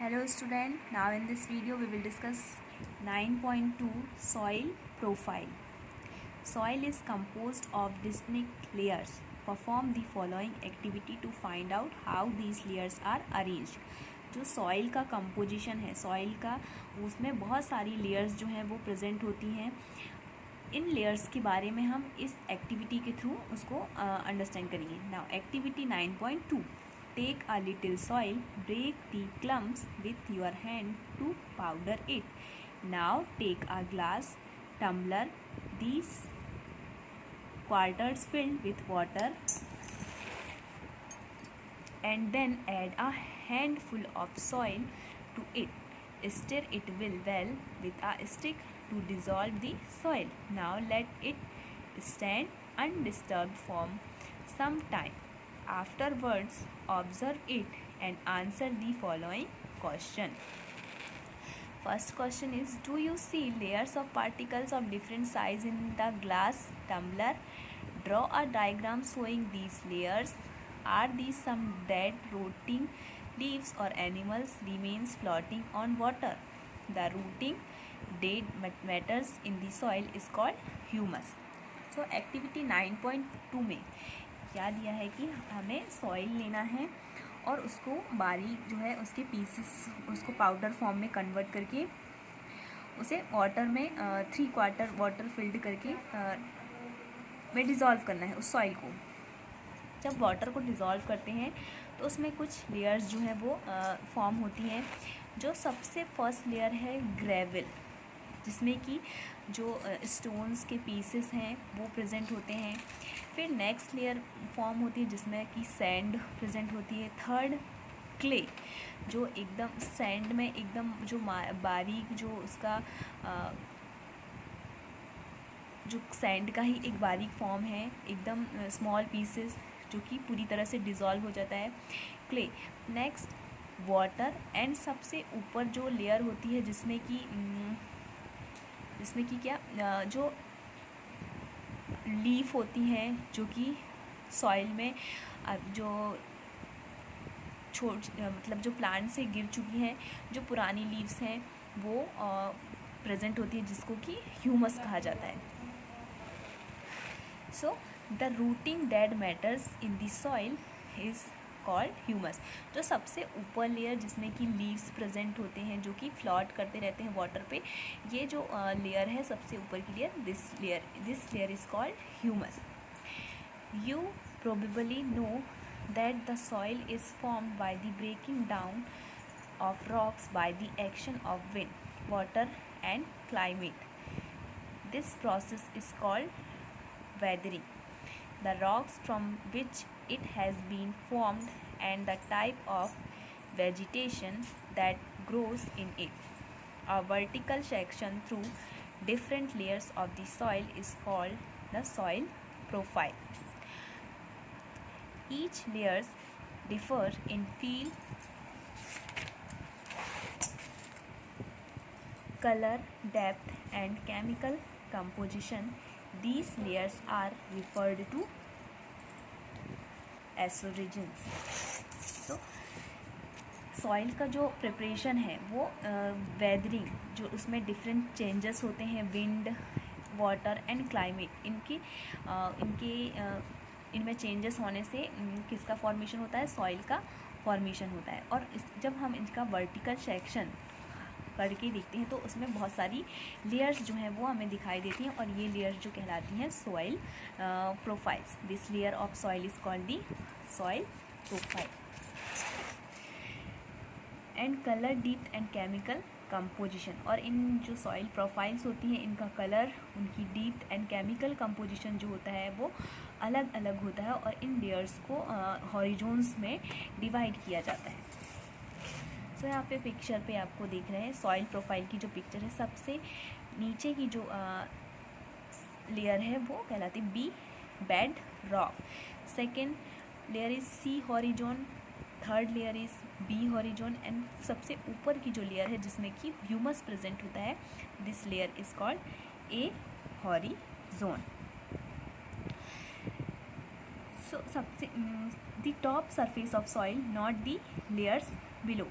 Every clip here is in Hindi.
Hello student, now in this video we will discuss 9.2 soil profile. Soil is composed of distinct layers. Perform the following activity to find out how these layers are arranged. जो सॉइल का कंपोजिशन है सॉइल का, उसमें बहुत सारी लेयर्स जो हैं वो प्रेजेंट होती हैं. इन लेयर्स के बारे में हम इस एक्टिविटी के थ्रू उसको अंडरस्टैंड करेंगे. Now activity 9.2. Take a little soil, break the clumps with your hand to powder it. Now take a glass tumbler, these quarters filled with water, and then add a handful of soil to it. Stir it well with a stick to dissolve the soil. Now let it stand undisturbed for some time. Afterwards, observe it and answer the following question. First question is, do you see layers of particles of different size in the glass tumbler? Draw a diagram showing these layers. Are these some dead rotting leaves or animals remains floating on water? The rooting dead matters in the soil is called humus. So activity 9.2 में क्या दिया है कि हमें सॉइल लेना है और उसको बारीक जो है उसके पीसेस उसको पाउडर फॉर्म में कन्वर्ट करके उसे वाटर में 3/4 वाटर फिल्ड करके में डिज़ोल्व करना है उस सॉइल को. जब वाटर को डिज़ोल्व करते हैं तो उसमें कुछ लेयर्स जो हैं वो फॉर्म होती हैं. जो सबसे फर्स्ट लेयर है ग्रेवल, जिसमें कि जो स्टोन्स के पीसेस हैं वो प्रेजेंट होते हैं. फिर नेक्स्ट लेयर फॉर्म होती है जिसमें कि सैंड प्रेजेंट होती है. थर्ड क्ले, जो एकदम सैंड में एकदम जो बारीक जो उसका जो सैंड का ही एक बारीक फॉर्म है, एकदम स्मॉल पीसेस जो कि पूरी तरह से डिज़ोल्व हो जाता है, क्ले. नेक्स्ट वाटर, एंड सबसे ऊपर जो लेयर होती है जिसमें कि क्या जो लीफ होती हैं जो कि सॉइल में जो मतलब जो प्लांट से गिर चुकी हैं, जो पुरानी लीव्स हैं वो प्रेजेंट होती है जिसको कि ह्यूमस कहा जाता है. So the routing dead matters in the soil is called humus. जो सबसे ऊपर लेयर जिसमें कि लीव्स प्रेजेंट होते हैं जो कि फ्लॉट करते रहते हैं वाटर पे, ये जो लेयर है सबसे ऊपर की layer, this layer is called humus. You probably know that the soil is formed by the breaking down of rocks by the action of wind, water and climate. This process is called weathering. The rocks from which it has been formed and the type of vegetation that grows in it. A vertical section through different layers of the soil is called the soil profile. Each layers differ in feel, color, depth and chemical composition. These layers are referred to erosions. तो सॉइल का जो प्रिपरेशन है वो वेदरिंग, जो उसमें डिफरेंट चेंजेस होते हैं, विंड, वाटर एंड क्लाइमेट, इनमें चेंजेस होने से किसका फॉर्मेशन होता है, सॉइल का फॉर्मेशन होता है. और जब हम इनका वर्टिकल सेक्शन करके देखते हैं तो उसमें बहुत सारी लेयर्स जो हैं वो हमें दिखाई देती हैं और ये लेयर्स जो कहलाती हैं soil profiles. This layer of soil is called the soil profile. And colour, deep and chemical composition. और इन जो सॉइल प्रोफाइल्स होती हैं इनका कलर, उनकी डीप एंड केमिकल कंपोजिशन जो होता है वो अलग अलग होता है और इन लेयर्स को हॉरिजॉन्स में डिवाइड किया जाता है. तो यहाँ पे पिक्चर पे आपको देख रहे हैं सॉइल प्रोफाइल की जो पिक्चर है, सबसे नीचे की जो लेयर है वो कहलाती है B bedrock. Second layer is C horizon, third layer is B horizon and सबसे ऊपर की जो लेयर है जिसमें कि ह्यूमस प्रेजेंट होता है, this layer is called a horizon. So सबसे the top surface of soil, not the layers below.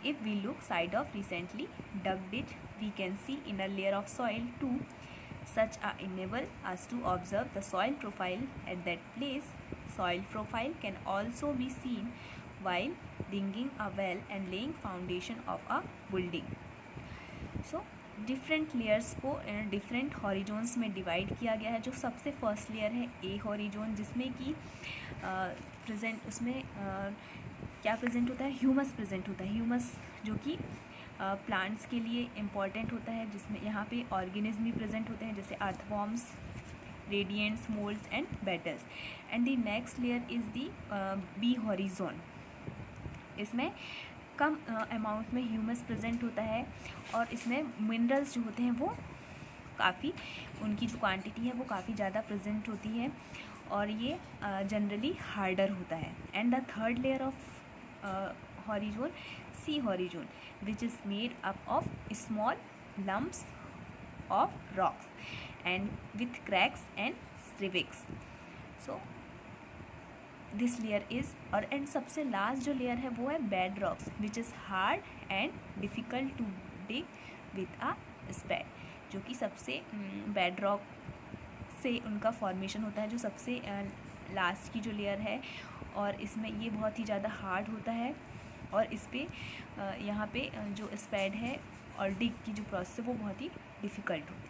If we look side of recently dug ditch, we can see inner layer of soil too. Such enable us to observe the soil profile at that place. Soil profile can also be seen while digging a well and laying foundation of a building. So different layers को डिफरेंट हॉरिजोन्स में डिवाइड किया गया है. जो सबसे फर्स्ट लेयर है ए हॉरिजोन, जिसमें कि प्रेजेंट उसमें क्या प्रेजेंट होता है, ह्यूमस प्रेजेंट होता है. ह्यूमस जो कि प्लांट्स के लिए इम्पॉर्टेंट होता है, जिसमें यहाँ पे ऑर्गेनिज्म भी प्रेजेंट होते हैं जैसे earthworms, rodents, moulds and beetles. And the next layer is the B horizon. इसमें कम अमाउंट में ह्यूमस प्रेजेंट होता है और इसमें मिनरल्स जो होते हैं वो काफ़ी, उनकी जो क्वांटिटी है वो काफ़ी ज़्यादा प्रेजेंट होती है और ये जनरली हार्डर होता है. And the third layer of horizon, C horizon, which is made up of small lumps of rocks and with cracks and स्ट्रिविक्स. सो दिस लेयर इज़ और एंड सबसे लास्ट जो लेयर है वो है bed rocks, which is hard and difficult to dig with a spade. जो कि सबसे बेड रॉक से उनका फॉर्मेशन होता है, जो सबसे लास्ट की जो लेयर है. और इसमें ये बहुत ही ज़्यादा हार्ड होता है और इस पर यहाँ पे जो स्पैड है और डिग की जो प्रोसेस है वो बहुत ही डिफ़िकल्ट होती है.